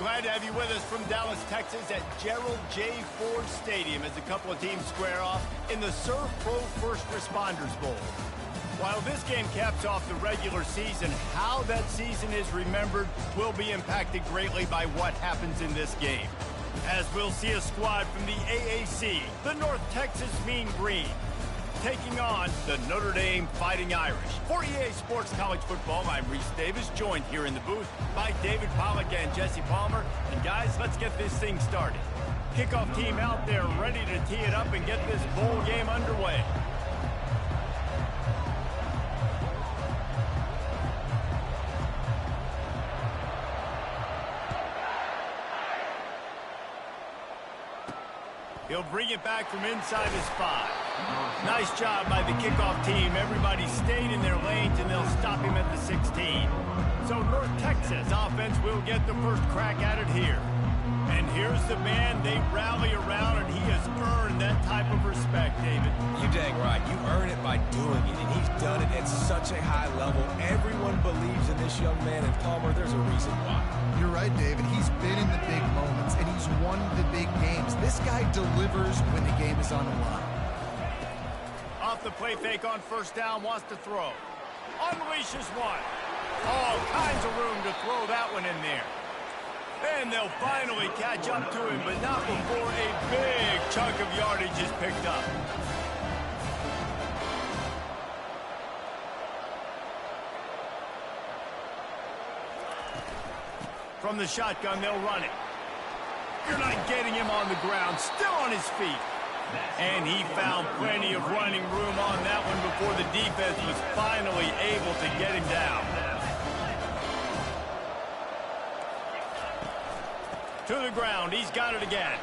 Glad to have you with us from Dallas, Texas at Gerald J. Ford Stadium as a couple of teams square off in the Surf Pro First Responders Bowl. While this game caps off the regular season, how that season is remembered will be impacted greatly by what happens in this game. As we'll see a squad from the AAC, the North Texas Mean Green, taking on the Notre Dame Fighting Irish. For EA Sports College Football, I'm Reese Davis, joined here in the booth by David Pollack and Jesse Palmer. And guys, let's get this thing started. Kickoff team out there ready to tee it up and get this bowl game underway. He'll bring it back from inside his 5. Nice job by the kickoff team. Everybody stayed in their lanes, and they'll stop him at the 16. So North Texas offense will get the first crack at it here. And here's the man they rally around, and he has earned that type of respect, David. You dang right. You earn it by doing it, and he's done it at such a high level. Everyone believes in this young man, and Palmer, there's a reason why. You're right, David. He's been in the big moments, and he's won the big games. This guy delivers when the game is on the line. Off the play fake on first down, wants to throw. Unleashes one. All kinds of room to throw that one in there. And they'll finally catch up to him, but not before a big chunk of yardage is picked up. From the shotgun, they'll run it. You're not getting him on the ground, still on his feet. And he found plenty of running room on that one before the defense was finally able to get him down. To the ground, he's got it again.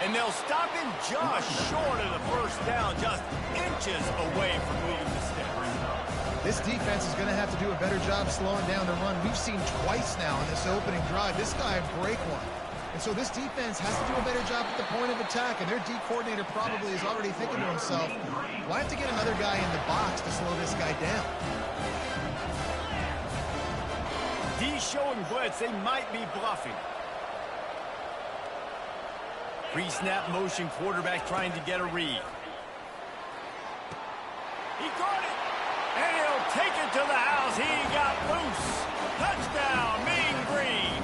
And they'll stop him just short of the first down, just inches away from moving the sticks. This defense is going to have to do a better job slowing down the run. We've seen twice now in this opening drive. This guy break one. And so this defense has to do a better job at the point of attack. And their D coordinator probably is already thinking to himself, well, I have to get another guy in the box to slow this guy down. D showing blitz, they might be bluffing. Pre-snap motion, quarterback trying to get a read. He caught it, and he'll take it to the house. He got loose. Touchdown, Mean Green.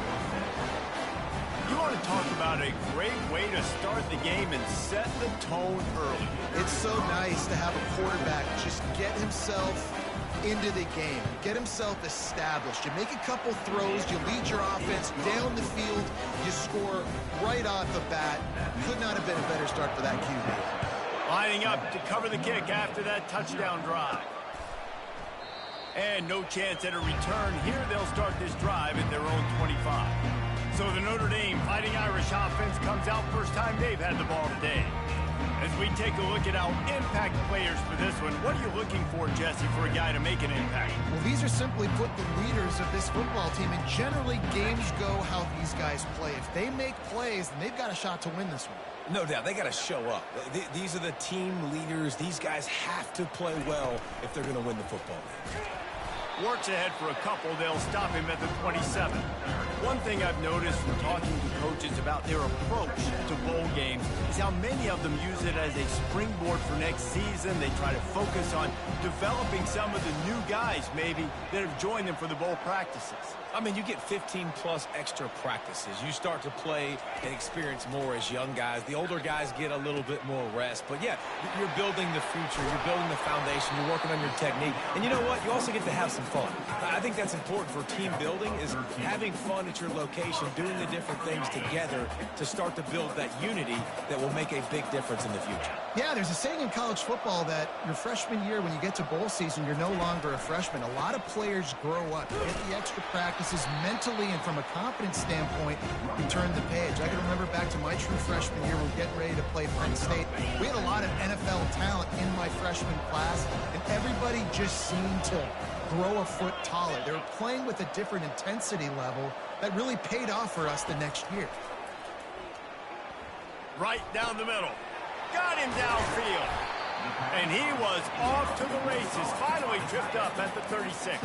You want to talk about a great way to start the game and set the tone early. It's so nice to have a quarterback just get himself into the game, get himself established. You make a couple throws, you lead your offense down the field, you score right off the bat. Could not have been a better start for that QB. Lining up to cover the kick after that touchdown drive. And no chance at a return. Here they'll start this drive at their own 25. So the Notre Dame Fighting Irish offense comes out first time they've had the ball today. As we take a look at our impact players for this one, what are you looking for, Jesse, for a guy to make an impact? Well, these are simply put the leaders of this football team, and generally games go how these guys play. If they make plays, then they've got a shot to win this one. No doubt. They got to show up. These are the team leaders. These guys have to play well if they're going to win the football game. Works ahead for a couple. They'll stop him at the 27. One thing I've noticed from talking to coaches about their approach to bowl games is how many of them use it as a springboard for next season. They try to focus on developing some of the new guys, maybe, that have joined them for the bowl practices. I mean, you get 15-plus extra practices. You start to play and experience more as young guys. The older guys get a little bit more rest. But, yeah, you're building the future. You're building the foundation. You're working on your technique. And you know what? You also get to have some fun. I think that's important for team building is having fun at your location, doing the different things together to start to build that unity that will make a big difference in the future. Yeah, there's a saying in college football that your freshman year, when you get to bowl season, you're no longer a freshman. A lot of players grow up, get the extra practices mentally, and from a confidence standpoint, you turn the page. I can remember back to my true freshman year, we're getting ready to play Penn State. We had a lot of NFL talent in my freshman class, and everybody just seemed to grow a foot taller. They were playing with a different intensity level that really paid off for us the next year. Right down the middle. Got him downfield. And And he was off to the races, finally tripped up at the 36.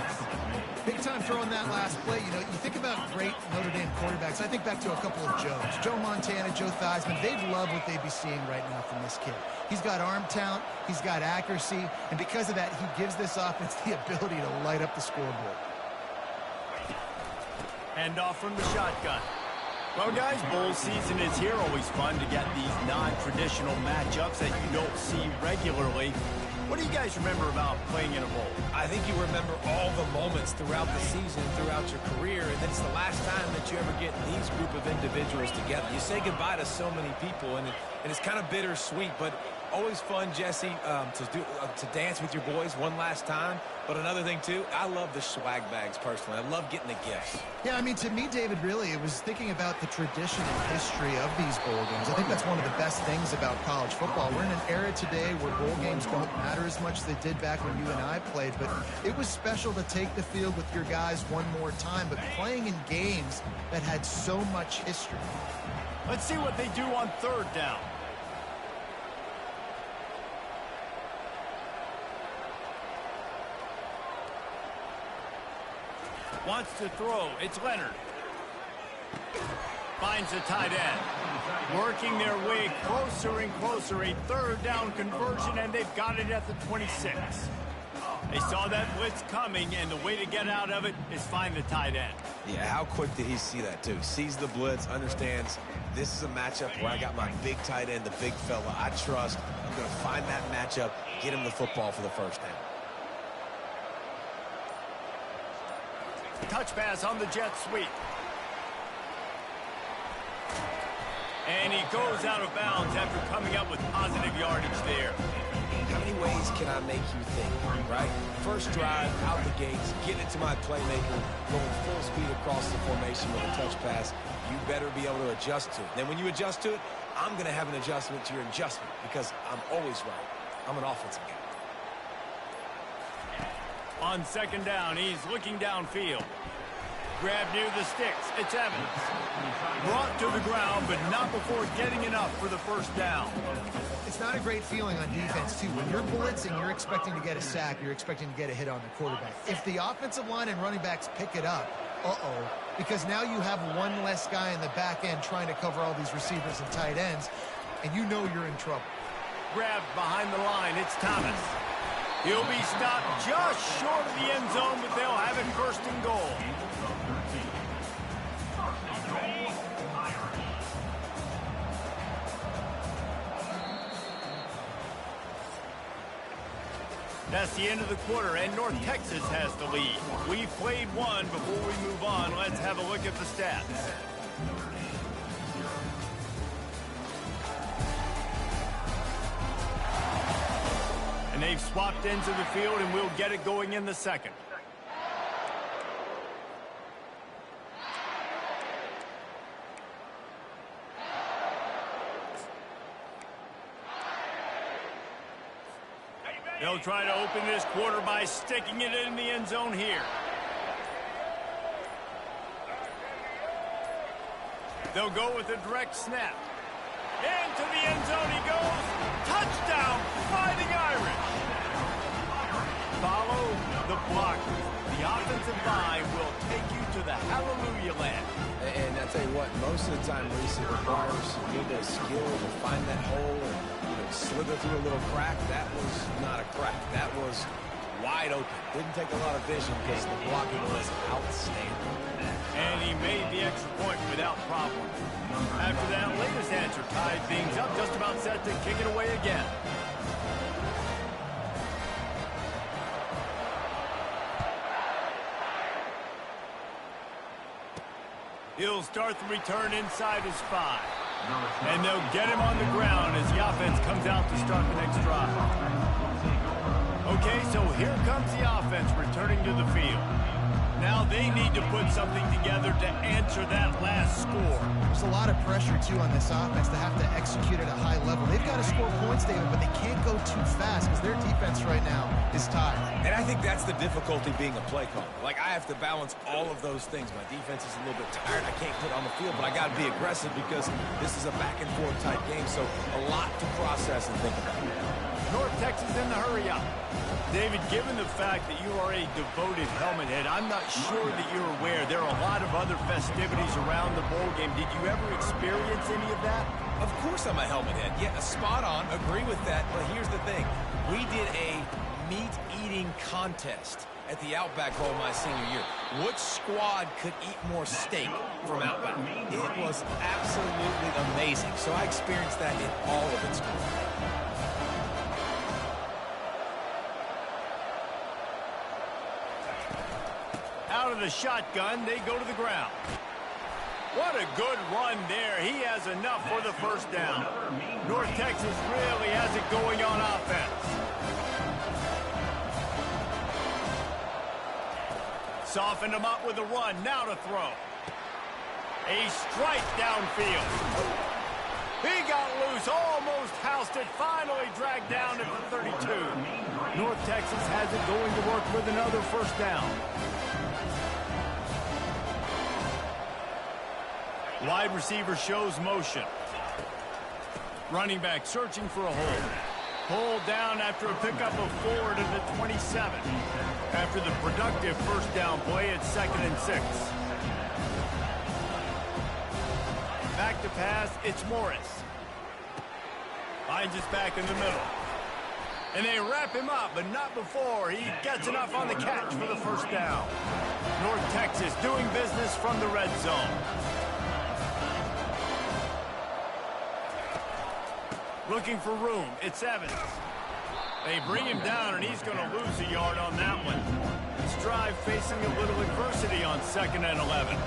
Big time throw on that last play. You know, you think about great Notre Dame quarterbacks. I think back to a couple of Joes. Joe Montana, Joe Theismann. They'd love what they'd be seeing right now from this kid. He's got arm talent. He's got accuracy. And because of that, he gives this offense the ability to light up the scoreboard. Hand off from the shotgun. Well, guys, bowl season is here. Always fun to get these non-traditional matchups that you don't see regularly. What do you guys remember about playing in a bowl? I think you remember all the moments throughout the season, throughout your career, and it's the last time that you ever get these group of individuals together. You say goodbye to so many people, and it's kind of bittersweet, but always fun, Jesse, to dance with your boys one last time. But another thing, too, I love the swag bags, personally. I love getting the gifts. Yeah, I mean, to me, David, really, it was thinking about the tradition and history of these bowl games. I think that's one of the best things about college football. We're in an era today where bowl games don't matter as much as they did back when you and I played, but it was special to take the field with your guys one more time, but playing in games that had so much history. Let's see what they do on third down. Wants to throw. It's Leonard. Finds the tight end. Working their way closer and closer. A third down conversion, and they've got it at the 26. They saw that blitz coming, and the way to get out of it is find the tight end. Yeah, how quick did he see that, too? Sees the blitz, understands this is a matchup where I got my big tight end, the big fella I trust. I'm going to find that matchup, get him the football for the first down. Touch pass on the jet sweep. And he goes out of bounds after coming up with positive yardage there. How many ways can I make you think, right? First drive, out the gates, get into my playmaker, going full speed across the formation with a touch pass. You better be able to adjust to it. Then when you adjust to it, I'm going to have an adjustment to your adjustment because I'm always right. I'm an offensive guy. On second down, he's looking downfield. Grab near the sticks. It's Evans. Brought to the ground, but not before getting enough for the first down. It's not a great feeling on defense, too. When you're blitzing, you're expecting to get a sack. You're expecting to get a hit on the quarterback. If the offensive line and running backs pick it up, because now you have one less guy in the back end trying to cover all these receivers and tight ends, and you know you're in trouble. Grabbed behind the line. It's Thomas. He'll be stopped just short of the end zone, but they'll have it first and goal. That's the end of the quarter, and North Texas has the lead. We've played one. Before we move on, let's have a look at the stats. And they've swapped ends of the field, and we'll get it going in the second. They'll try to open this quarter by sticking it in the end zone here. They'll go with a direct snap. Into the end zone he goes. Touchdown, Fighting Irish. Follow the blockers. The offensive line will take you to the hallelujah land. And I tell you what, most of the time, Reese, it requires some good skill to find that hole and slither through a little crack. That was not a crack. That was wide open. Didn't take a lot of vision because the blocking was outstanding. And he made the extra point without problem. After that latest answer tied things up, just about set to kick it away again. He'll start the return inside his 5. And they'll get him on the ground as the offense comes out to start the next drive. Okay, so here comes the offense returning to the field. Now they need to put something together to answer that last score. There's a lot of pressure, too, on this offense to have to execute at a high level. They've got to score points, David, but they can't go too fast because their defense right now is tired. And I think that's the difficulty being a play caller. Like, I have to balance all of those things. My defense is a little bit tired. I can't put on the field, but I got to be aggressive because this is a back-and-forth type game, so a lot to process and think about. North Texas in the hurry up. David, given the fact that you are a devoted helmet head, I'm not sure that you're aware there are a lot of other festivities around the bowl game. Did you ever experience any of that? Of course I'm a helmet head. Yeah, spot on. Agree with that. But here's the thing. We did a meat-eating contest at the Outback Bowl my senior year. Which squad could eat more steak from Outback? It was absolutely amazing. So I experienced that in all of its glory. Out of the shotgun, they go to the ground. What a good run there. He has enough for the first down. North Texas really has it going on offense. Softened him up with a run. Now to throw. A strike downfield. He got loose, almost housed it, finally dragged down at the 32. North Texas has it going to work with another first down. Wide receiver shows motion. Running back searching for a hole. Pulled down after a pickup of 4 to the 27. After the productive first down play, it's 2nd and 6. Back to pass, it's Morris. Finds his back in the middle. And they wrap him up, but not before he gets enough on the catch for the first down. North Texas doing business from the red zone. Looking for room. It's Evans. They bring him down, and he's going to lose a yard on that one. This drive facing a little adversity on 2nd and 11.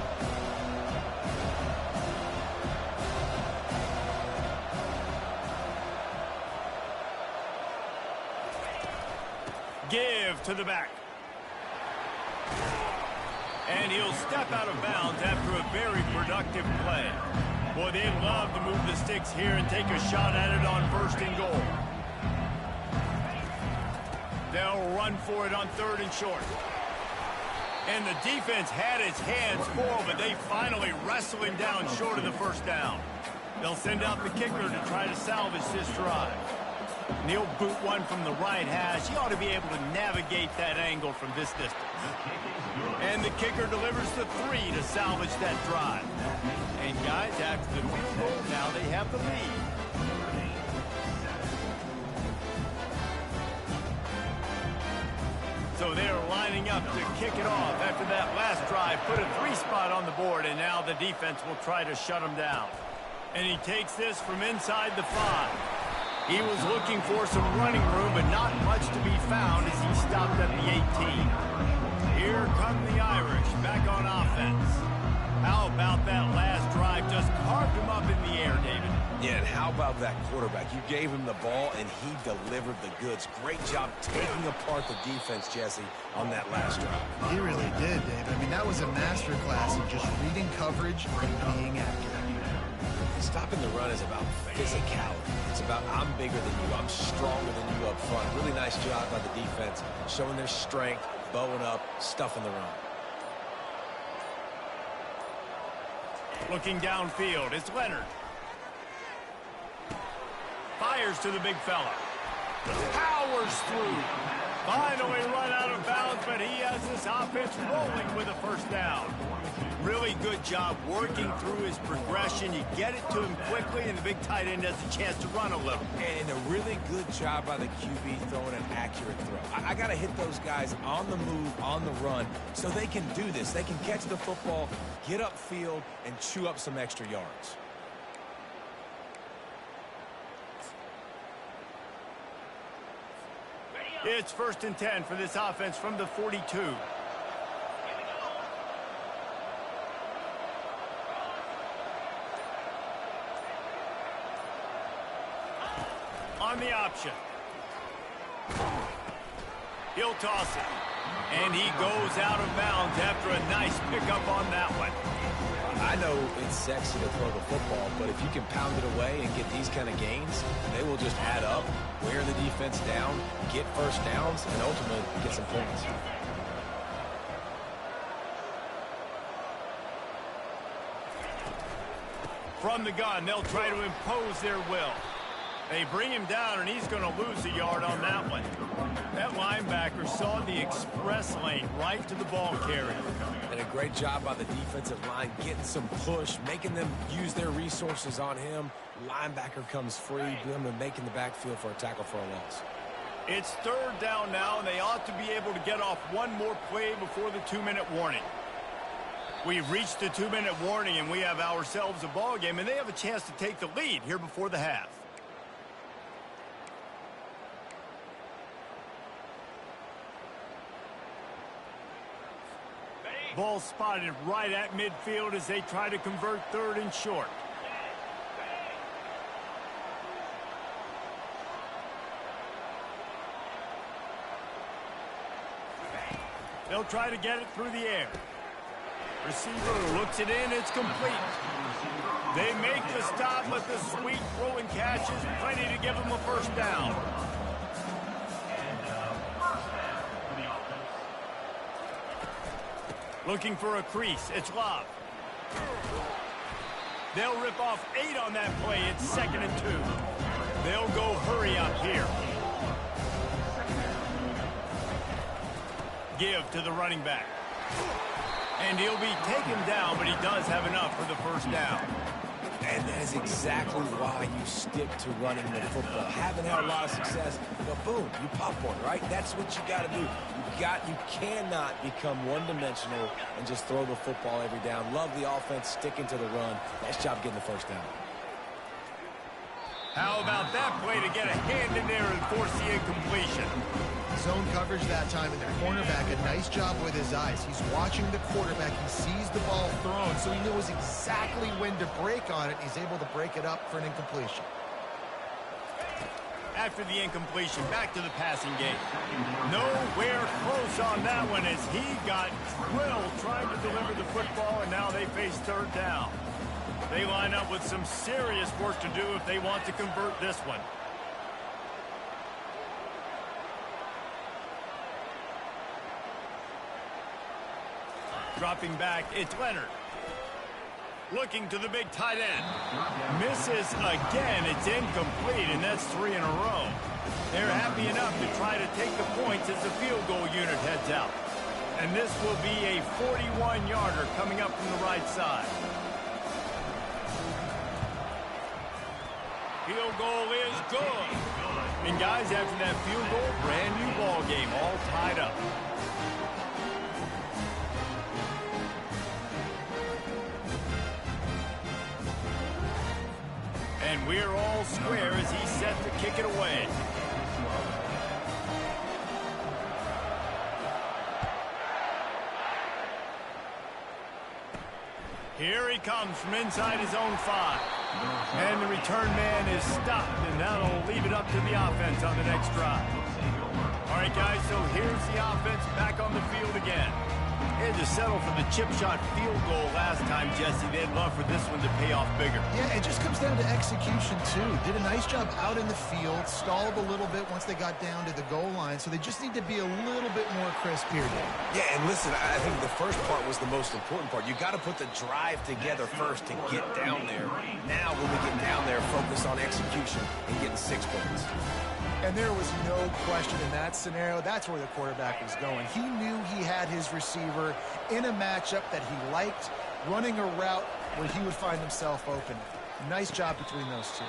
Give to the back. And he'll step out of bounds after a very productive play. Boy, they love to move the sticks here and take a shot at it on 1st and goal. They'll run for it on 3rd and short. And the defense had its hands full, but they finally wrestle him down short of the first down. They'll send out the kicker to try to salvage this drive. And he'll boot one from the right hash. He ought to be able to navigate that angle from this distance. And the kicker delivers the 3 to salvage that drive. And guys, after the field goal, now they have the lead. So they're lining up to kick it off after that last drive. Put a 3 spot on the board, and now the defense will try to shut him down. And he takes this from inside the 5. He was looking for some running room, but not much to be found as he stopped at the 18. Here come the Irish back on offense. How about that last drive? Just carved him up in the air, David. Yeah, and how about that quarterback? You gave him the ball, and he delivered the goods. Great job taking apart the defense, Jesse, on that last drive. He really did, David. I mean, that was a masterclass in just reading coverage and being accurate. Stopping the run is about physicality. It's about I'm bigger than you, I'm stronger than you up front. Really nice job by the defense, showing their strength, bowing up, stuffing the run. Looking downfield, it's Leonard. Fires to the big fella. Powers through. Finally run out of bounds, but he has this offense rolling with a first down. Really good job working through his progression. You get it to him quickly, and the big tight end has a chance to run a little. And a really good job by the QB throwing an accurate throw. I got to hit those guys on the move, on the run, so they can do this. They can catch the football, get upfield, and chew up some extra yards. It's 1st and 10 for this offense from the 42. On the option. He'll toss it. And he goes out of bounds after a nice pickup on that one. I know it's sexy to throw the football, but if you can pound it away and get these kind of gains, they will just add up, wear the defense down, get first downs, and ultimately get some points. From the gun, they'll try to impose their will. They bring him down, and he's going to lose a yard on that one. That linebacker saw the express lane right to the ball carrier. And a great job by the defensive line, getting some push, making them use their resources on him. Linebacker comes free, making the backfield for a tackle for a loss. It's third down now, and they ought to be able to get off one more play before the 2-minute warning. We've reached the 2-minute warning, and we have ourselves a ball game, and they have a chance to take the lead here before the half. Ball spotted right at midfield as they try to convert third and short. They'll try to get it through the air. Receiver looks it in. It's complete. They make the stop, but the sweet throw and catch is plenty to give them a first down. Looking for a crease. It's Love. They'll rip off 8 on that play. It's 2nd and 2. They'll go hurry up here. Give to the running back. And he'll be taken down, but he does have enough for the first down. And that is exactly why you stick to running the football. Haven't had a lot of success, but boom, you pop one, right? That's what you got to do. You cannot become one-dimensional and just throw the football every down. Love the offense, sticking to the run. Nice job getting the first down. How about that play to get a hand in there and force the incompletion? Zone coverage that time, and the cornerback, a nice job with his eyes. He's watching the quarterback. He sees the ball thrown, so he knows exactly when to break on it. He's able to break it up for an incompletion. After the incompletion, back to the passing game. Nowhere close on that one as he got drilled trying to deliver the football, and now they face third down. They line up with some serious work to do if they want to convert this one. Dropping back, it's Leonard. Looking to the big tight end. Misses again. It's incomplete, and that's 3 in a row. They're happy enough to try to take the points as the field goal unit heads out. And this will be a 41-yarder coming up from the right side. Field goal is good. And guys, after that field goal, brand new ball game, all tied up. And we're all square as he's set to kick it away. Here he comes from inside his own 5. And the return man is stopped, and that'll leave it up to the offense on the next drive. All right, guys, so here's the offense back on the field again. They had to settle for the chip shot field goal last time, Jesse. They'd love for this one to pay off bigger. Yeah, it just comes down to execution, too. Did a nice job out in the field, stalled a little bit once they got down to the goal line, so they just need to be a little bit more crisp here, Dave. Yeah, and listen, I think the first part was the most important part. You got to put the drive together first to get down there. Now, when we get down there, focus on execution and getting 6 points. And there was no question in that scenario. That's where the quarterback was going. He knew he had his receiver in a matchup that he liked, running a route where he would find himself open. Nice job between those two.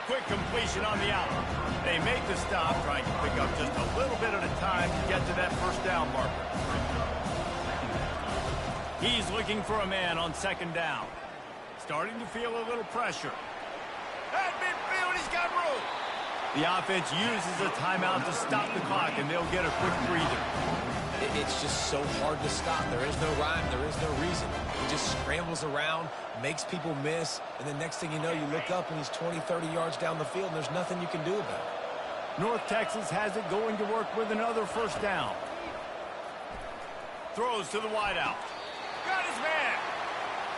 Quick completion on the out. They make the stop, trying to pick up just a little bit at a time to get to that first down marker. He's looking for a man on 2nd down. Starting to feel a little pressure. At midfield, he's got room. The offense uses a timeout to stop the clock, and they'll get a quick breather. It's just so hard to stop. There is no rhyme. There is no reason. He just scrambles around, makes people miss, and the next thing you know, you look up, and he's 20, 30 yards down the field, and there's nothing you can do about it. North Texas has it going to work with another first down. Throws to the wideout. Got his man.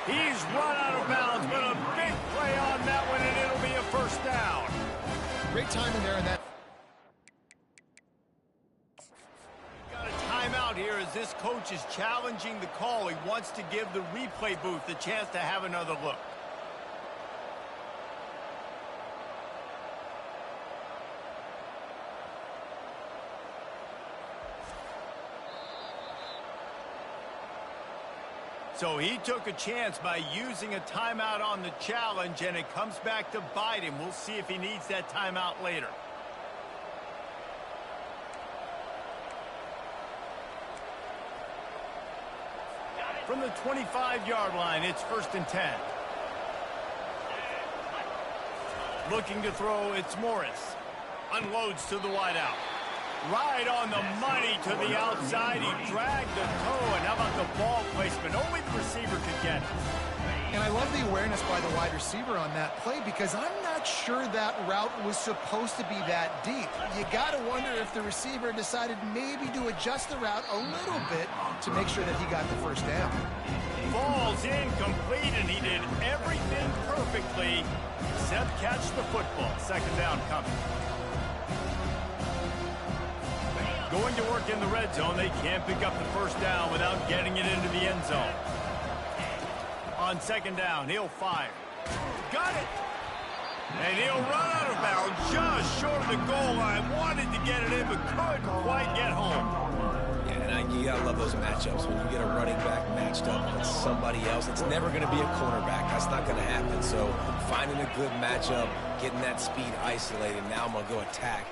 He's run out of bounds, but a big play on that one, and it'll be a first down. Great timing there in that. Got a timeout here as this coach is challenging the call. He wants to give the replay booth a chance to have another look. So he took a chance by using a timeout on the challenge, and it comes back to bite him. We'll see if he needs that timeout later. From the 25-yard line, it's 1st and 10. Looking to throw, it's Morris. Unloads to the wideout. Right on the money to the outside. He dragged the toe, and how about the ball placement? Only the receiver could get it. And I love the awareness by the wide receiver on that play because I'm not sure that route was supposed to be that deep. You got to wonder if the receiver decided maybe to adjust the route a little bit to make sure that he got the first down. Falls incomplete, and he did everything perfectly except catch the football. 2nd down coming. Going to work in the red zone. They can't pick up the first down without getting it into the end zone. On 2nd down, he'll fire. Got it! And he'll run out of bounds just short of the goal line. Wanted to get it in, but couldn't quite get home. Yeah, and you gotta love those matchups. When you get a running back matched up with somebody else, it's never going to be a cornerback. That's not going to happen. So finding a good matchup, getting that speed isolated. Now I'm going to go attack.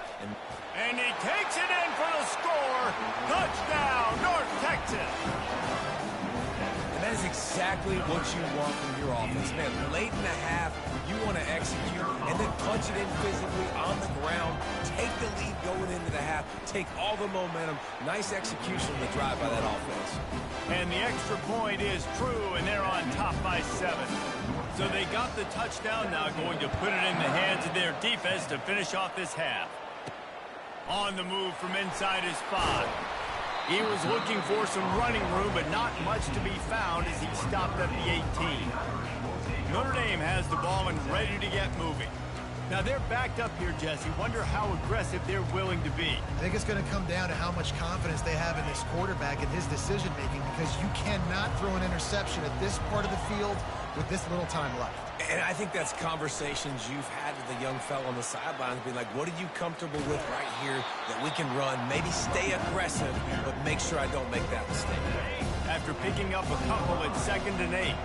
And he takes it in for the score. Touchdown, North Texas. And that is exactly what you want from your offense. Man, late in the half, you want to execute and then punch it in physically on the ground. Take the lead going into the half. Take all the momentum. Nice execution on the drive by that offense. And the extra point is true, and they're on top by 7. So they got the touchdown, now going to put it in the hands of their defense to finish off this half. On the move from inside his 5. He was looking for some running room, but not much to be found as he stopped at the 18. Notre Dame has the ball and ready to get moving. Now they're backed up here, Jesse. Wonder how aggressive they're willing to be. I think it's going to come down to how much confidence they have in this quarterback and his decision-making because you cannot throw an interception at this part of the field with this little time left. And I think that's conversations you've had with the young fella on the sidelines, being like, what are you comfortable with right here that we can run? Maybe stay aggressive, but make sure I don't make that mistake. After picking up a couple at 2nd and 8.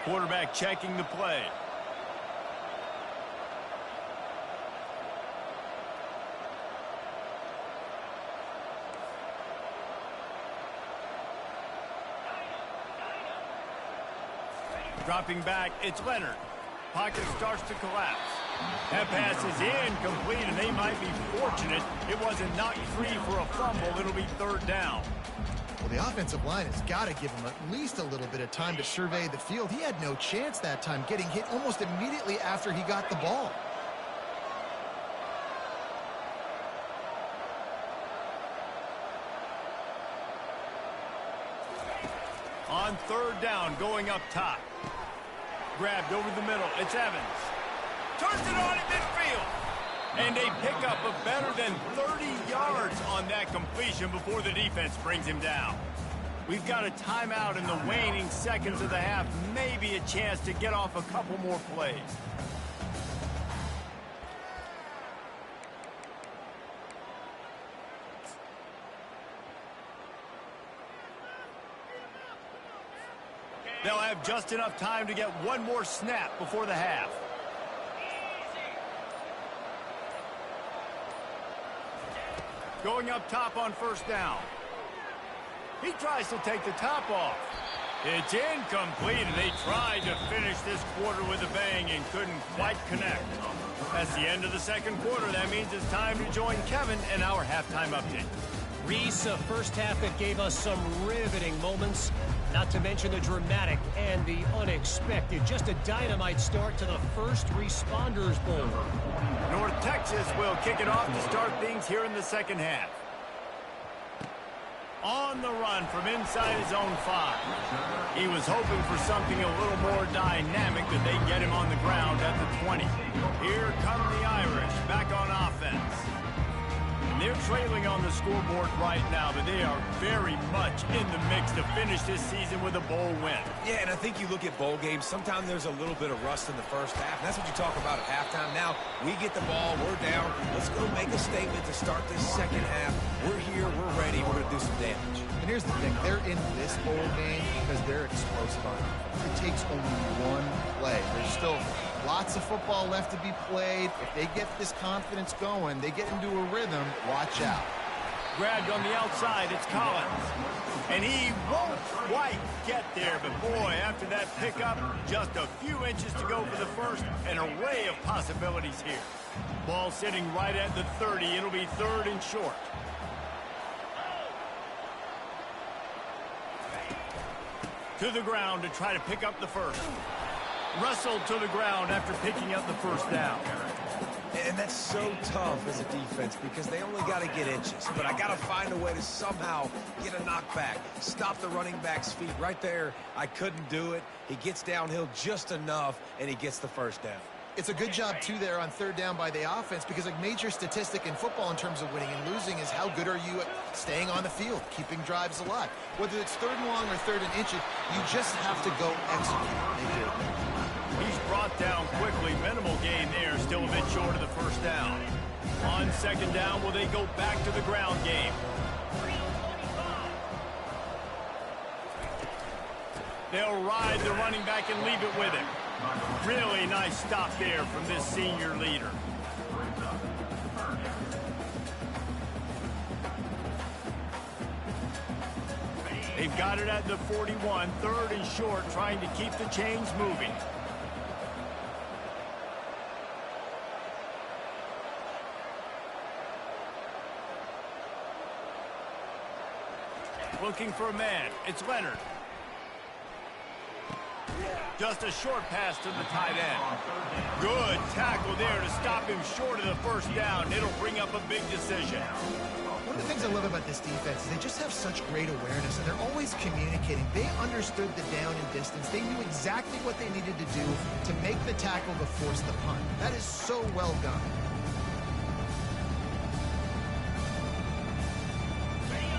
Quarterback checking the play. Dropping back, it's Leonard. Pocket starts to collapse. That pass is incomplete, and they might be fortunate it wasn't knocked free for a fumble. It'll be 3rd down. Well, the offensive line has got to give him at least a little bit of time to survey the field. He had no chance that time, getting hit almost immediately after he got the ball. On 3rd down, going up top. Grabbed over the middle. It's Evans. Turns it on at midfield. And they pick up a better than 30 yards on that completion before the defense brings him down. We've got a timeout in the waning seconds of the half. Maybe a chance to get off a couple more plays. They'll have just enough time to get one more snap before the half. Going up top on 1st down. He tries to take the top off. It's incomplete, and they tried to finish this quarter with a bang and couldn't quite connect. That's the end of the 2nd quarter. That means it's time to join Kevin in our halftime update. Reese, a first half that gave us some riveting moments, not to mention the dramatic and the unexpected. Just a dynamite start to the First Responders Bowl. North Texas will kick it off to start things here in the 2nd half. On the run from inside his own 5. He was hoping for something a little more dynamic, that they get him on the ground at the 20. Here come the Irish back on offense. They're trailing on the scoreboard right now, but they are very much in the mix to finish this season with a bowl win. Yeah, and I think you look at bowl games, sometimes there's a little bit of rust in the first half, and that's what you talk about at halftime. Now, we get the ball, we're down, let's go make a statement to start this second half. We're here, we're ready, we're going to do some damage. And here's the thing, they're in this bowl game because they're explosive on offense. It takes only one play. There's still lots of football left to be played. If they get this confidence going, they get into a rhythm, watch out. Grabbed on the outside, it's Collins. And he won't quite get there, but boy, after that pickup, just a few inches to go for the first, an array of possibilities here. Ball sitting right at the 30, it'll be 3rd and short. To the ground to try to pick up the first. Wrestled to the ground after picking up the first down. And that's so tough as a defense because they only got to get inches. But I got to find a way to somehow get a knockback, stop the running back's feet. Right there, I couldn't do it. He gets downhill just enough, and he gets the first down. It's a good job, too, there on 3rd down by the offense because a major statistic in football in terms of winning and losing is how good are you at staying on the field, keeping drives alive. Whether it's 3rd and long or 3rd and inches, you just have to go execute. They do. He's brought down quickly. Minimal gain there. Still a bit short of the first down. On 2nd down, will they go back to the ground game? They'll ride the running back and leave it with him. Really nice stop there from this senior leader. They've got it at the 41, 3rd and short, trying to keep the chains moving. Looking for a man. It's Leonard. Just a short pass to the tight end. Good tackle there to stop him short of the first down. It'll bring up a big decision. One of the things I love about this defense is they just have such great awareness, and they're always communicating. They understood the down and distance. They knew exactly what they needed to do to make the tackle to force the punt. That is so well done.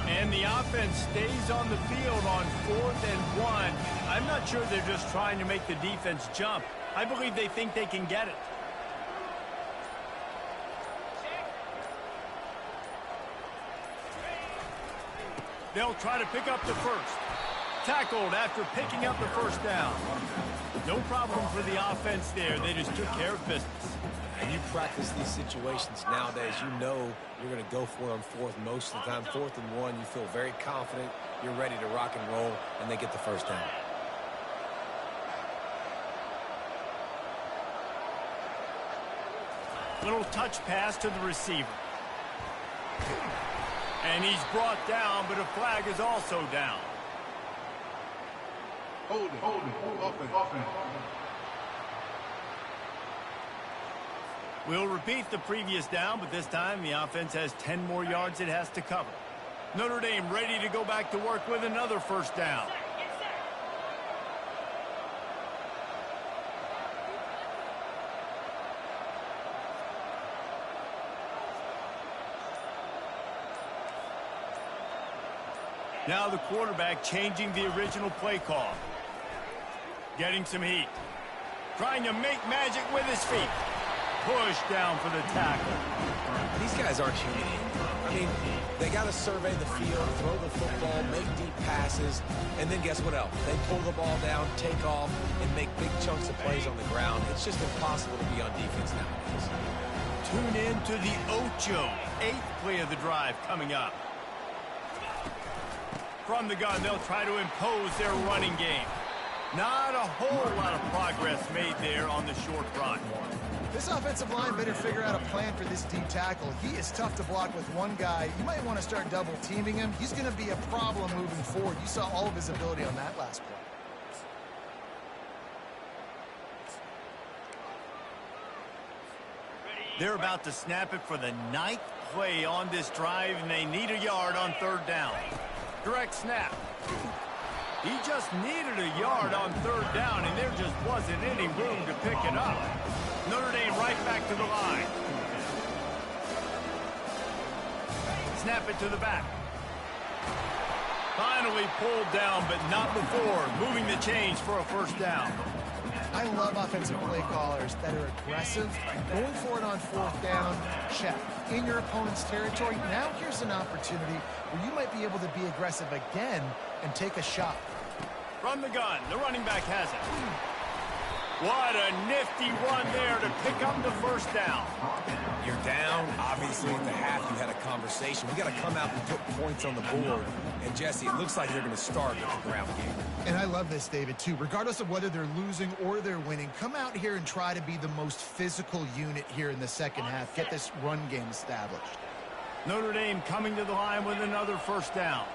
And the offense stays on the field on 4th and 1. I'm not sure they're just trying to make the defense jump. I believe they think they can get it. They'll try to pick up the first. Tackled after picking up the first down. No problem for the offense there. They just took care of business. And you practice these situations nowadays, you know you're going to go for it on 4th most of the time. 4th and 1, you feel very confident, you're ready to rock and roll, and they get the first down. Little touch pass to the receiver. And he's brought down, but a flag is also down. Hold it. Offense. We'll repeat the previous down, but this time the offense has 10 more yards it has to cover. Notre Dame ready to go back to work with another first down. Now the quarterback changing the original play call. Getting some heat. Trying to make magic with his feet. Push down for the tackle. These guys aren't human. I mean, they got to survey the field, throw the football, make deep passes, and then guess what else? They pull the ball down, take off, and make big chunks of plays on the ground. It's just impossible to be on defense nowadays. Tune in to the Ocho. 8th play of the drive coming up. From the gun, they'll try to impose their running game. Not a whole lot of progress made there on the short run. This offensive line better figure out a plan for this deep tackle. He is tough to block with one guy. You might want to start double teaming him. He's going to be a problem moving forward. You saw all of his ability on that last play. They're about to snap it for the 9th play on this drive, and they need a yard on 3rd down. Direct snap. He just needed a yard on 3rd down, and there just wasn't any room to pick it up. Notre Dame right back to the line. snap it to the back. Finally pulled down, but not before moving the chains for a first down. I love offensive play callers that are aggressive. Going for it on fourth down, check. In your opponent's territory, now here's an opportunity where you might be able to be aggressive again and take a shot. From the gun, the running back has it. What a nifty run there to pick up the first down. You're down. Obviously, at the half, you had a conversation. We got to come out and put points on the board. And, Jesse, it looks like they're going to start with the ground game. And I love this, David, too. Regardless of whether they're losing or they're winning, come out here and try to be the most physical unit here in the second half. Get this run game established. Notre Dame coming to the line with another first down.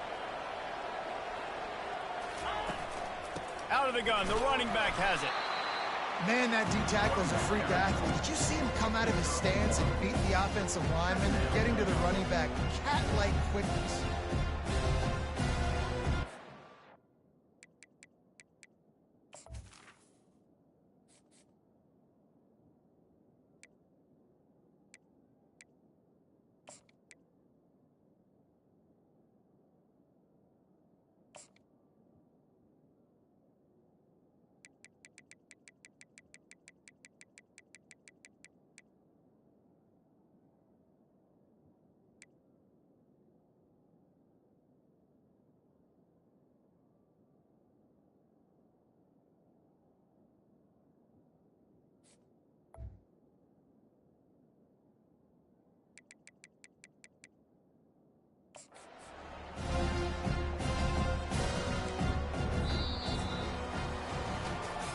Out of the gun, the running back has it. Man, that D-tackle is a freak athlete. Did you see him come out of his stance and beat the offensive lineman, getting to the running back? Cat-like quickness.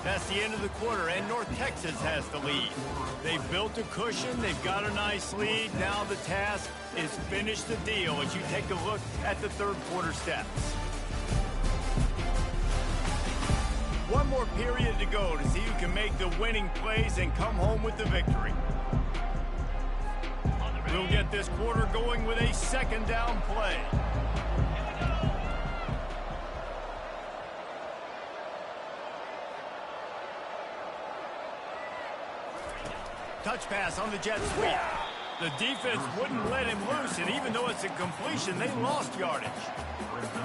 That's the end of the quarter, and North Texas has the lead. They've built a cushion. They've got a nice lead. Now the task is finish the deal as you take a look at the third quarter steps. One more period to go to see who can make the winning plays and come home with the victory. We'll get this quarter going with a second down play. Touch pass on the jet sweep. The defense wouldn't let him loose, and even though it's a completion, they lost yardage.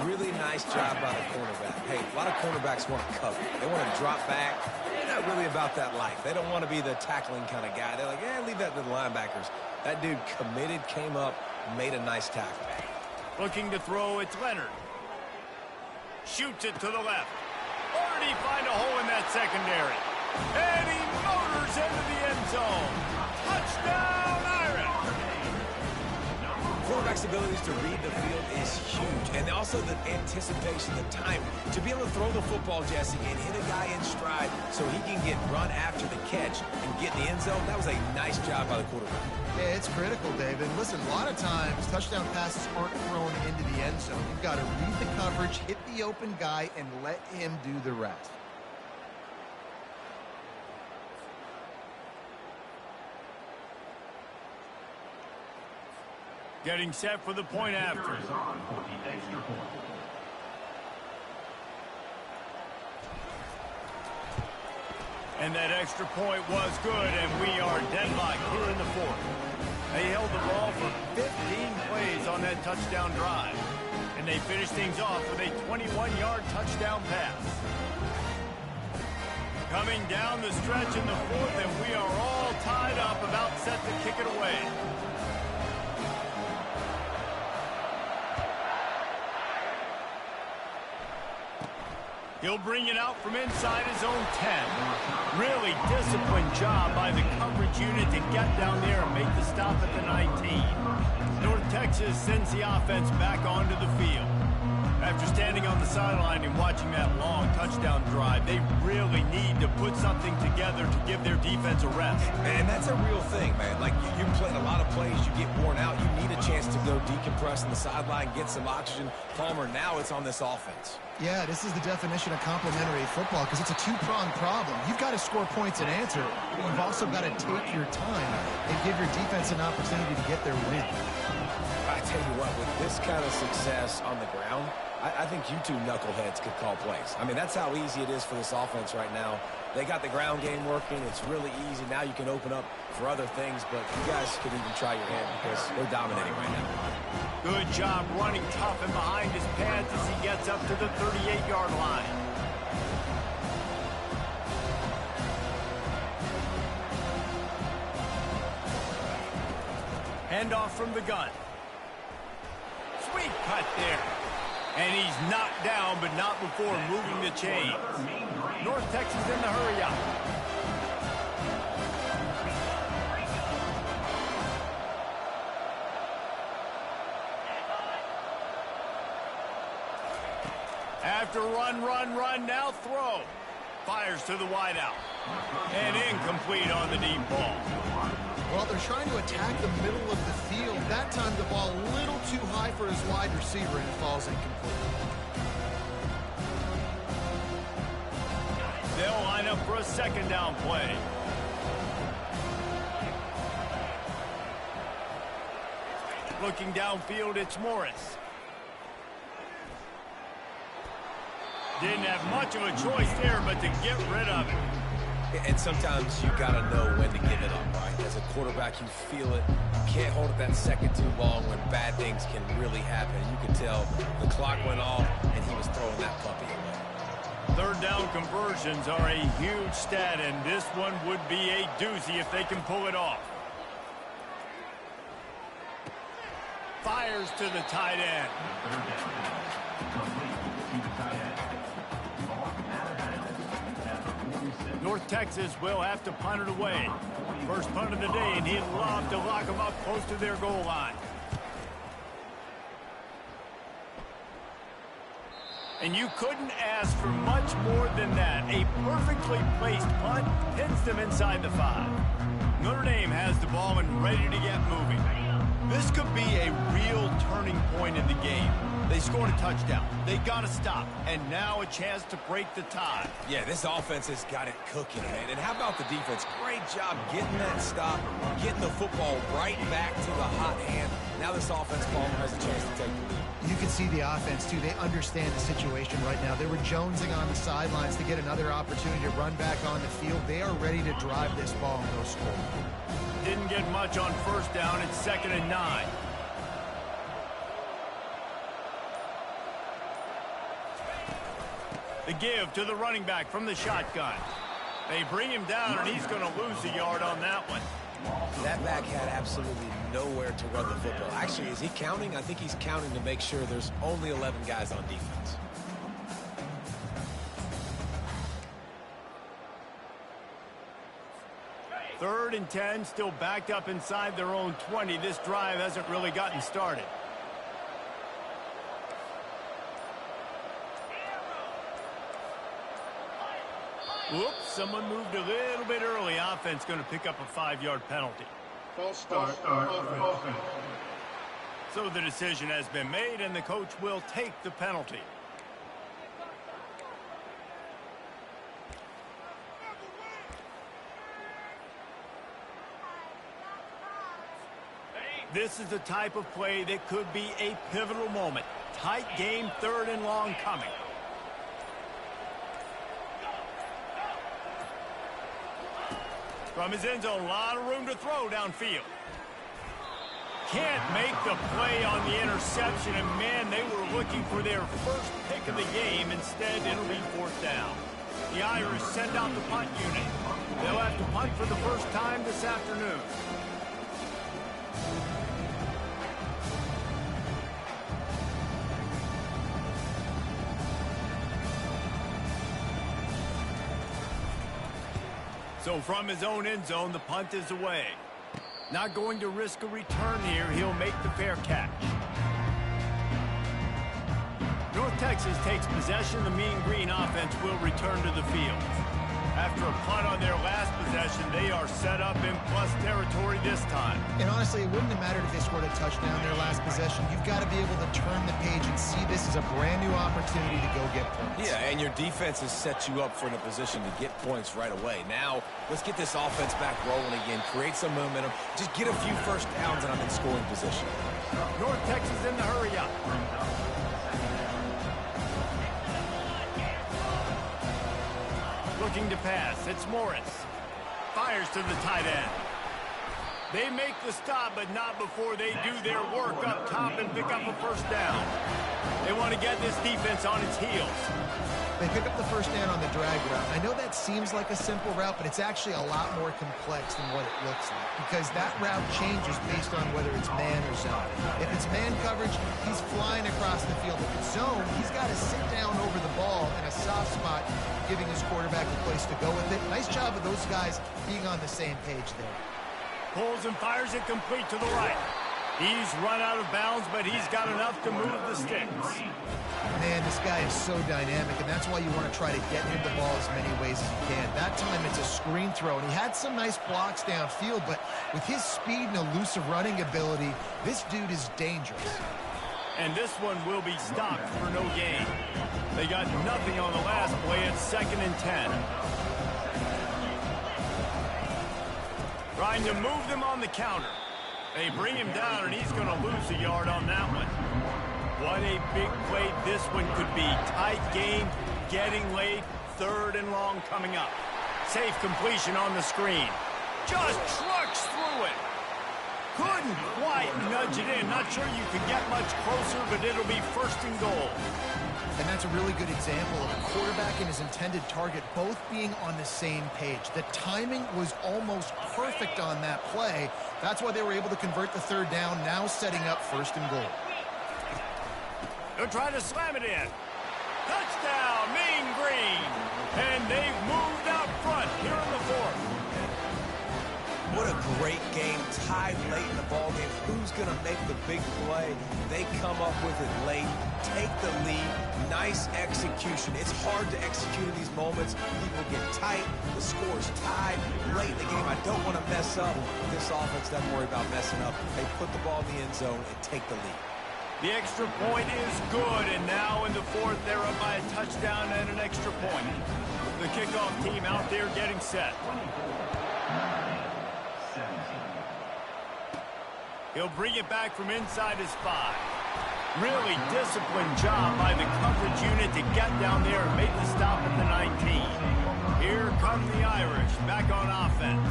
Really nice job by the cornerback. Hey, a lot of cornerbacks want to cover. They want to drop back. They're not really about that life. They don't want to be the tackling kind of guy. They're like, leave that to the linebackers. That dude committed, came up, made a nice tackle. Looking to throw, it's Leonard. Shoots it to the left. Or did he find a hole in that secondary? And he motors into the end zone. Touchdown, Irish! Quarterback's abilities to read the field is huge. And also the anticipation, the time. To be able to throw the football, Jesse, and hit a guy in stride so he can get run after the catch and get in the end zone, that was a nice job by the quarterback. Yeah, it's critical, David. Listen, a lot of times touchdown passes aren't thrown into the end zone. You've got to read the coverage, hit the open guy, and let him do the rest. Getting set for the point after. And that extra point was good, and we are deadlocked here in the fourth. They held the ball for 15 plays on that touchdown drive. And they finished things off with a 21-yard touchdown pass. Coming down the stretch in the fourth, and we are all tied up, about set to kick it away. He'll bring it out from inside his own 10. Really disciplined job by the coverage unit to get down there and make the stop at the 19. North Texas sends the offense back onto the field. After standing on the sideline and watching that long touchdown drive, they really need to put something together to give their defense a rest. And that's a real thing, man. Like, you played a lot of plays, you get worn out, you need a chance to go decompress on the sideline, get some oxygen. Palmer, now it's on this offense. Yeah, this is the definition of complementary football because it's a two-pronged problem. You've got to score points and answer, but you've also got to take your time and give your defense an opportunity to get their win. I tell you what, with this kind of success on the ground, I think you two knuckleheads could call plays. I mean, that's how easy it is for this offense right now. They got the ground game working. It's really easy. Now you can open up for other things, but you guys could even try your hand because they're dominating right now. Good job running tough and behind his pads as he gets up to the 38-yard line. Handoff from the gun. Sweet cut there. And he's knocked down, but not before moving the chains. North Texas in the hurry up. After run, now throw. Fires to the wideout. And incomplete on the deep ball. Well, they're trying to attack the middle of the field. That time the ball a little too high for his wide receiver, and it falls incomplete. They'll line up for a second down play. Looking downfield, it's Morris. Didn't have much of a choice there, but to get rid of it. And sometimes you got to know when to give it up, right? As a quarterback, you feel it. You can't hold it that second too long when bad things can really happen. You could tell the clock went off, and he was throwing that puppy away. Third down conversions are a huge stat, and this one would be a doozy if they can pull it off. Fires to the tight end. North Texas will have to punt it away. First punt of the day, and he'd love to lock them up close to their goal line. And you couldn't ask for much more than that. A perfectly placed punt hits them inside the 5. Notre Dame has the ball and ready to get moving. This could be a real turning point in the game. They scored a touchdown. They got to stop. And now a chance to break the tie. Yeah, this offense has got it cooking, man. And how about the defense? Great job getting that stop, getting the football right back to the hot hand. Now this offense, Palmer, has a chance to take the lead. You can see the offense, too. They understand the situation right now. They were jonesing on the sidelines to get another opportunity to run back on the field. They are ready to drive this ball and go score. Didn't get much on first down. It's 2nd and 9. The give to the running back from the shotgun. They bring him down, and he's going to lose a yard on that one. That back had absolutely nowhere to run the football. Actually, is he counting? I think he's counting to make sure there's only 11 guys on defense. Third and 10, still backed up inside their own 20. This drive hasn't really gotten started. Whoops, someone moved a little bit early. Offense going to pick up a 5-yard penalty. False start, offense. So the decision has been made, and the coach will take the penalty. This is the type of play that could be a pivotal moment. Tight game, 3rd and long coming. From his end zone, a lot of room to throw downfield. Can't make the play on the interception, and man, they were looking for their first pick of the game. Instead, it'll be 4th down. The Irish send out the punt unit. They'll have to punt for the first time this afternoon. So from his own end zone, the punt is away. Not going to risk a return here. He'll make the fair catch. North Texas takes possession. The Mean Green offense will return to the field. After a punt on their last possession, they are set up in plus territory this time. And honestly, it wouldn't have mattered if they scored a touchdown their last possession. You've got to be able to turn the page and see this as a brand new opportunity to go get points. Yeah, and your defense has set you up for a position to get points right away. Now, let's get this offense back rolling again, create some momentum, just get a few first downs, and I'm in scoring position. North Texas in the hurry up. Looking to pass. It's Morris. Fires to the tight end. They make the stop, but not before they do their work up top and pick up a first down. They want to get this defense on its heels. They pick up the first down on the drag route. I know that seems like a simple route, but it's actually a lot more complex than what it looks like, because that route changes based on whether it's man or zone. If it's man coverage, he's flying across the field. If it's zone, he's got to sit down over the ball in a soft spot, giving his quarterback a place to go with it. Nice job of those guys being on the same page there. Pulls and fires it complete to the right. He's run out of bounds, but he's got enough to move the sticks. Man, this guy is so dynamic, and that's why you want to try to get him the ball as many ways as you can. That time it's a screen throw, and he had some nice blocks downfield, but with his speed and elusive running ability, this dude is dangerous. And this one will be stopped for no gain. They got nothing on the last play. It's 2nd and 10. Trying to move them on the counter. They bring him down, and he's going to lose a yard on that one. What a big play this one could be. Tight game, getting late, 3rd and long coming up. Safe completion on the screen. Just trucks through it. Couldn't quite nudge it in. Not sure you could get much closer, but it'll be 1st and goal. And that's a really good example of a quarterback and his intended target both being on the same page. The timing was almost perfect on that play. That's why they were able to convert the 3rd down, now setting up 1st and goal. They're trying to slam it in. Touchdown, Mean Green. And they've moved out front here in the 4th. What a great game, tied late in the ballgame. Who's going to make the big play? They come up with it late, take the lead, nice execution. It's hard to execute in these moments. People get tight, the score's tied late in the game. I don't want to mess up. This offense doesn't worry about messing up. They put the ball in the end zone and take the lead. The extra point is good, and now in the 4th, they're up by a touchdown and an extra point. The kickoff team out there getting set. He'll bring it back from inside his 5. Really disciplined job by the coverage unit to get down there and make the stop at the 19. Here come the Irish back on offense.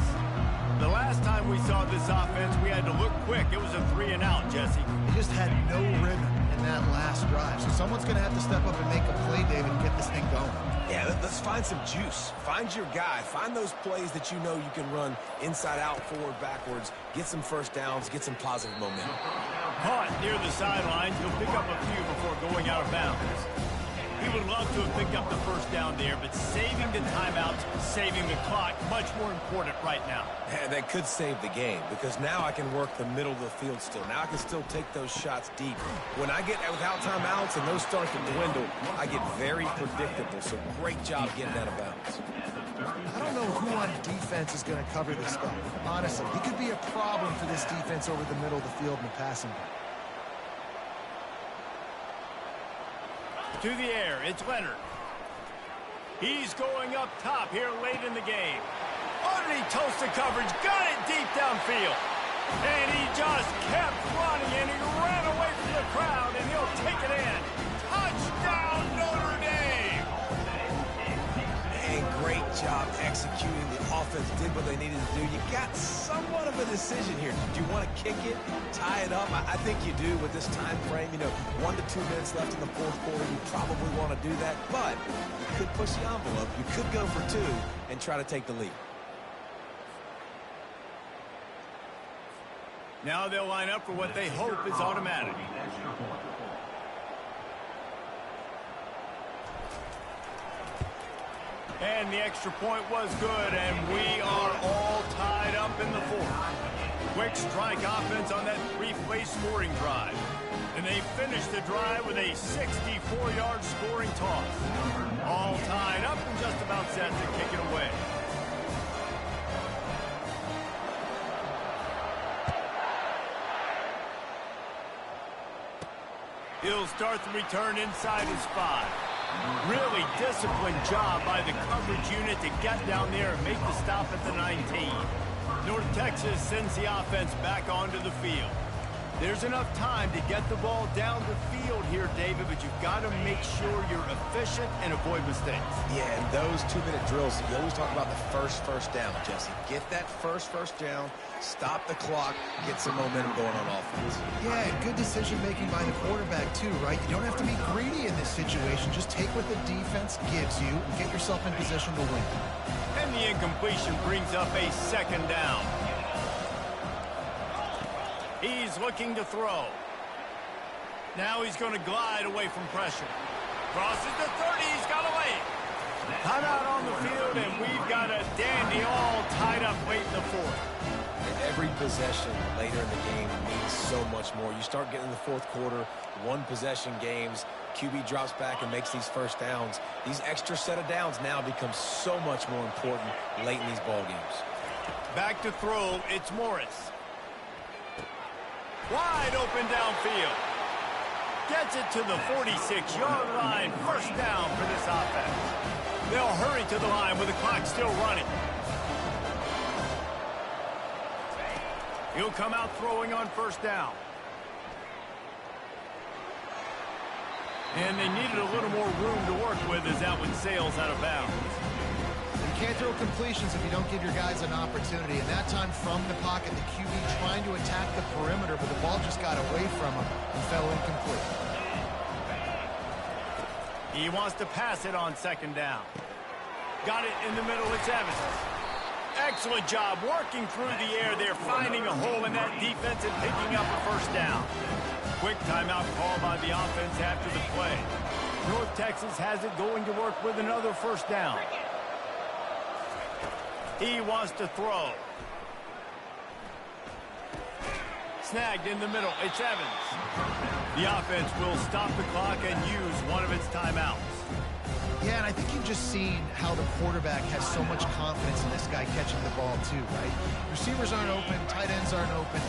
The last time we saw this offense, we had to look quick. It was a 3-and-out, Jesse. They just had no rhythm in that last drive. So someone's going to have to step up and make a play, David, and get this thing going. Yeah, let's find some juice. Find your guy. Find those plays that you know you can run inside out, forward, backwards. Get some first downs. Get some positive momentum. Caught near the sidelines. He'll pick up a few before going out of bounds. He would love to have picked up the first down there, but saving the timeouts, saving the clock, much more important right now. And that could save the game, because now I can work the middle of the field still. Now I can still take those shots deep. When I get without timeouts and those start to dwindle, I get very predictable. So great job getting out of bounds. I don't know who on defense is going to cover this guy. Honestly, he could be a problem for this defense over the middle of the field in the passing game. To the air, it's Leonard. He's going up top here late in the game. Underneath toasted coverage, got it deep downfield. And he just kept running, and he ran away from the crowd, and he'll take it in. Touchdown, Notre Dame! And great job executing. The offense did what they needed to do. You got somewhat of a decision here. Do you want to kick it, tie it up? I think you do with this time frame. 1 to 2 minutes left in the 4th quarter. You probably want to do that, but you could push the envelope. You could go for 2 and try to take the lead. Now they'll line up for what they hope is automatic. And the extra point was good, and we are all tied up in the 4th. Quick strike offense on that 3-play scoring drive. And they finish the drive with a 64-yard scoring toss. All tied up and just about set to kick it away. He'll start the return inside his 5. Really disciplined job by the coverage unit to get down there and make the stop at the 19. North Texas sends the offense back onto the field. There's enough time to get the ball down the field here, David, but you've got to make sure you're efficient and avoid mistakes. Yeah, and those 2-minute drills, you always talk about the first down, Jesse. Get that first down, stop the clock, get some momentum going on offense. Yeah, and good decision-making by the quarterback, too, right? You don't have to be greedy in this situation. Just take what the defense gives you and get yourself in position to win. And the incompletion brings up a second down. He's looking to throw. Now he's going to glide away from pressure. Crosses the 30. He's got away. Timeout on the field, and we've got a dandy all tied up late in the fourth. And every possession later in the game means so much more. You start getting in the fourth quarter, one-possession games, QB drops back and makes these first downs. These extra set of downs now become so much more important late in these ball games. Back to throw, it's Morris. Wide open downfield. Gets it to the 46-yard line. First down for this offense. They'll hurry to the line with the clock still running. He'll come out throwing on first down. And they needed a little more room to work with as that one sails out of bounds. You can't throw completions if you don't give your guys an opportunity. And that time from the pocket, the QB trying to attack the perimeter, but the ball just got away from him and fell incomplete. He wants to pass it on second down. Got it in the middle. It's Evans. Excellent job working through the air there, finding a hole in that defense and picking up a first down. Quick timeout call by the offense after the play. North Texas has it going to work with another first down. He wants to throw. Snagged in the middle. It's Evans. The offense will stop the clock and use one of its timeouts. Yeah, and I think you've just seen how the quarterback has so much confidence in this guy catching the ball too, right? Receivers aren't open, tight ends aren't open.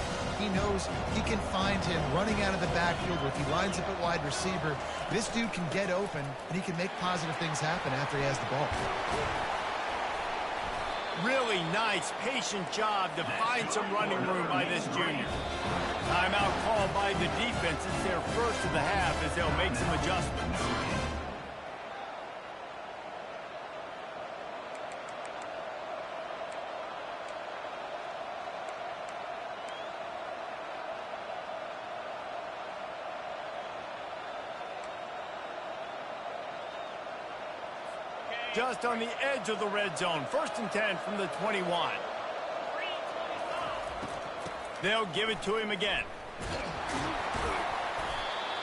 He knows he can find him running out of the backfield, or if he lines up at wide receiver, this dude can get open, and he can make positive things happen after he has the ball. Really nice, patient job to find some running room by this junior. Timeout called by the defense. It's their first of the half as they'll make some adjustments. Just on the edge of the red zone. 1st and 10 from the 21. They'll give it to him again.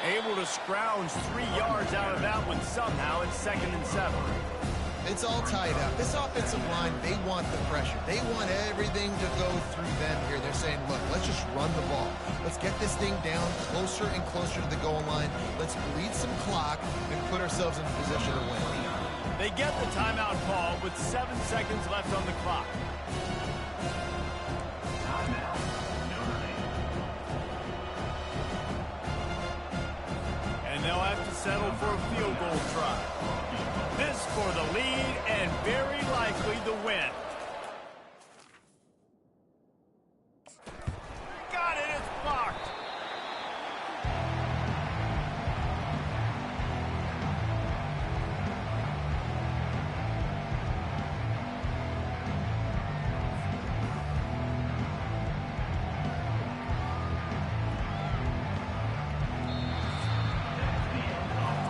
Able to scrounge 3 yards out of that one somehow. It's 2nd and 7. It's all tied up. This offensive line, they want the pressure. They want everything to go through them here. They're saying, look, let's just run the ball. Let's get this thing down closer and closer to the goal line. Let's bleed some clock and put ourselves in a position to win. They get the timeout call with 7 seconds left on the clock. And they'll have to settle for a field goal try. This for the lead and very likely the win. Got it, it's blocked.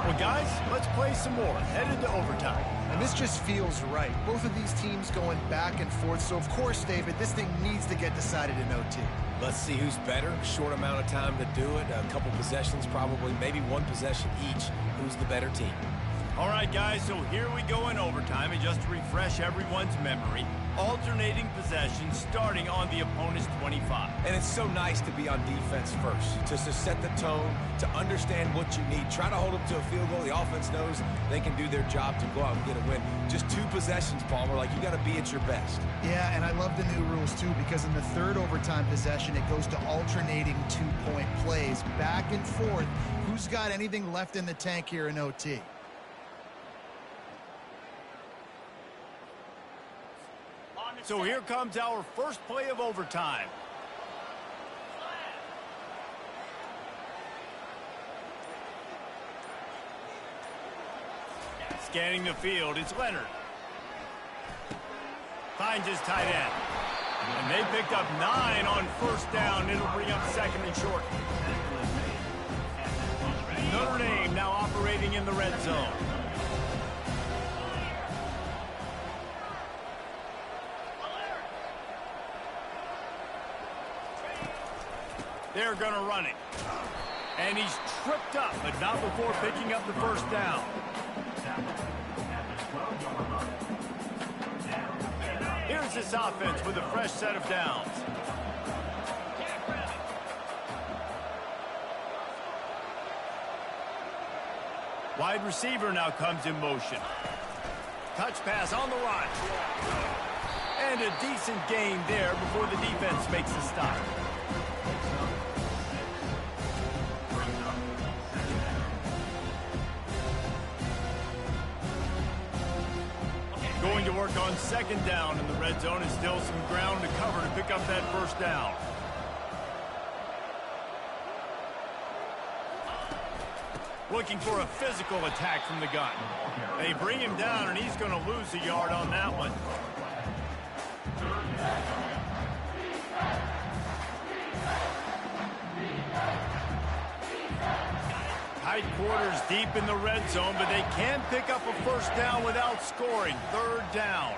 Well, guys, let's play some more. Headed to overtime. And this just feels right. Both of these teams going back and forth. So, of course, David, this thing needs to get decided in OT. Let's see who's better. Short amount of time to do it. A couple possessions probably, maybe one possession each. Who's the better team? All right, guys, so here we go in overtime. And just to refresh everyone's memory, alternating possessions starting on the opponent's 25. And it's so nice to be on defense first, just to set the tone, to understand what you need. Try to hold them to a field goal. The offense knows they can do their job to go out and get a win. Just 2 possessions, Palmer, like you got to be at your best. Yeah, and I love the new rules, too, because in the 3rd overtime possession, it goes to alternating 2-point plays, back and forth. Who's got anything left in the tank here in OT? So here comes our first play of overtime. Scanning the field, it's Leonard. Finds his tight end. And they picked up 9 on first down. It'll bring up second and short. Notre Dame now operating in the red zone. They're going to run it. And he's tripped up, but not before picking up the first down. Here's this offense with a fresh set of downs. Wide receiver now comes in motion. Touch pass on the run. And a decent gain there before the defense makes a stop. Going to work on second down in the red zone, and still some ground to cover to pick up that first down. Looking for a physical attack from the gun. They bring him down, and he's going to lose a yard on that one. Tight quarters deep in the red zone, but they can pick up a first down without scoring. Third down.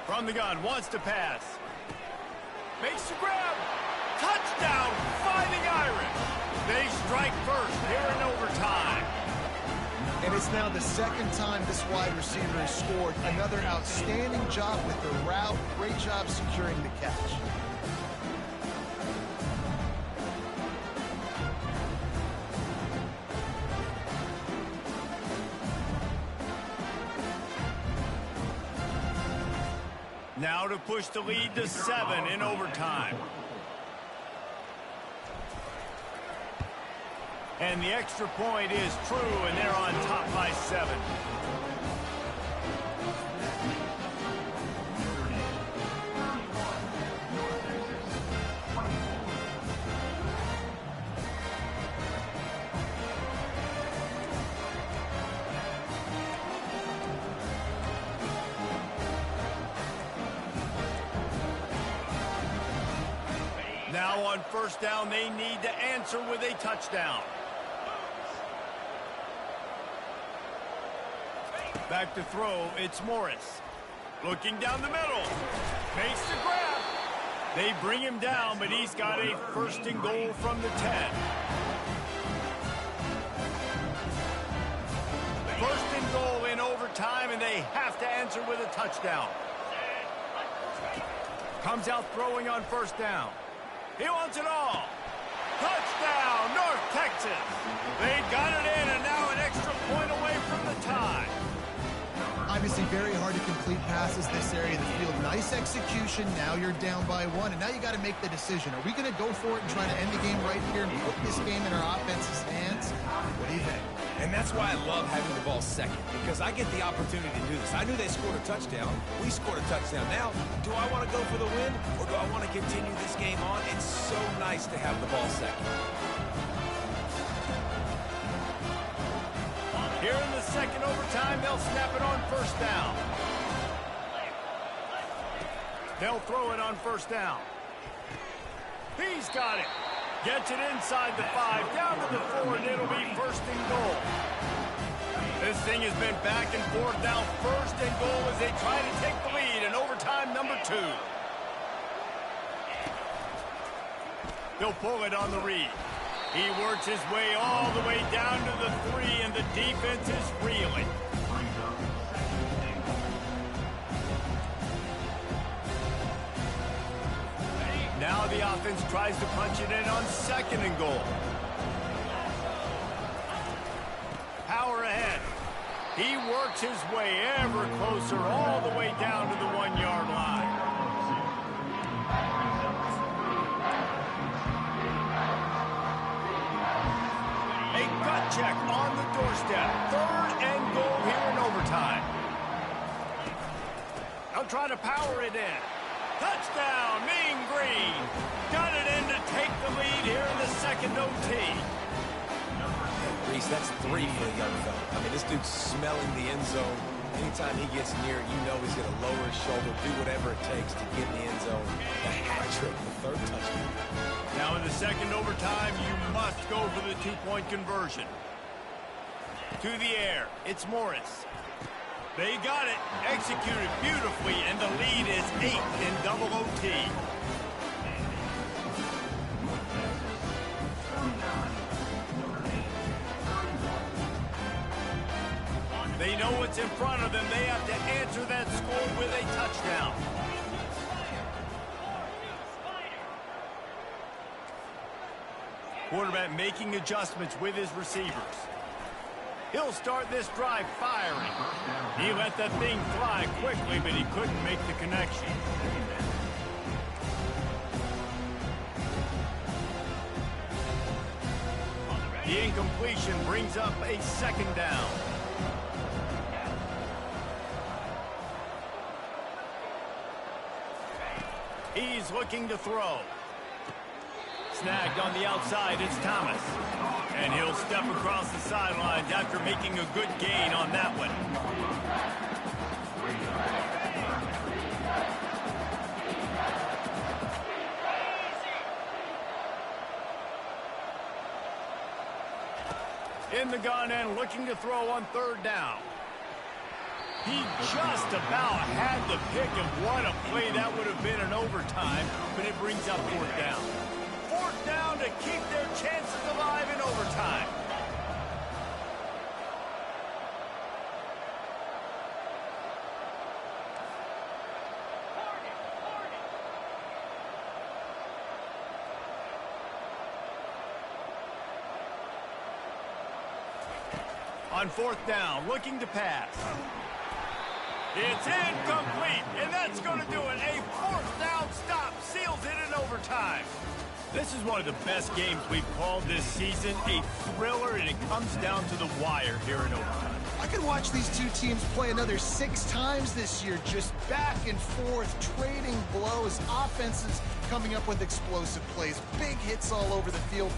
From the gun, wants to pass. Makes the grab. Touchdown, Fighting Irish. They strike first here in overtime. And it's now the second time this wide receiver has scored. Another outstanding job with the route. Great job securing the catch. Now to push the lead to 7 in overtime. And the extra point is true, and they're on top by 7. Now on first down, they need to answer with a touchdown. Back to throw, it's Morris. Looking down the middle. Makes the grab. They bring him down, but he's got a first and goal from the 10. First and goal in overtime, and they have to answer with a touchdown. Comes out throwing on first down. He wants it all. Touchdown, North Texas. They got it in, and now an extra point away from the tie. Obviously very hard to complete passes this area of the field. Nice execution. Now you're down by 1, and now you got to make the decision. Are we going to go for it and try to end the game right here and put this game in our offense's hands? What do you think? And that's why I love having the ball second, because I get the opportunity to do this. I knew they scored a touchdown. We scored a touchdown. Now, do I want to go for the win, or do I want to continue this game on? It's so nice to have the ball second. Here in the second overtime, they'll snap it on first down. They'll throw it on first down. He's got it. Gets it inside the 5, down to the 4, and it'll be first and goal. This thing has been back and forth now. First and goal as they try to take the lead in overtime number 2. They'll pull it on the read. He works his way all the way down to the 3, and the defense is reeling. Now the offense tries to punch it in on second and goal. Power ahead. He works his way ever closer all the way down to the 1-yard line. A gut check on the doorstep. Third and goal here in overtime. They'll try to power it in. Touchdown, Mean Green. Got it in to take the lead here in the second OT. Reese, that's 3 for the young fella. I mean, this dude's smelling the end zone. Anytime he gets near it, you know he's going to lower his shoulder, do whatever it takes to get in the end zone. The hat trick, the 3rd touchdown. Now in the second overtime, you must go for the 2-point conversion. To the air, it's Morris. They got it, executed beautifully, and the lead is 8 in double OT. They know what's in front of them. They have to answer that score with a touchdown. Quarterback making adjustments with his receivers. He'll start this drive firing. He let that thing fly quickly, but he couldn't make the connection. The incompletion brings up a 2nd down. He's looking to throw. Snagged on the outside, it's Thomas. And he'll step across the sidelines after making a good gain on that one. In the gun and looking to throw on 3rd down. He just about had the pick, and what a play that would have been in overtime, but it brings up 4th down. 4th down to keep their chances alive in overtime. On 4th down, looking to pass. It's incomplete, and that's going to do it. A 4th down stop seals it in overtime. This is one of the best games we've called this season. A thriller, and it comes down to the wire here in overtime. I could watch these two teams play another 6 times this year, just back and forth, trading blows, offenses coming up with explosive plays, big hits all over the field.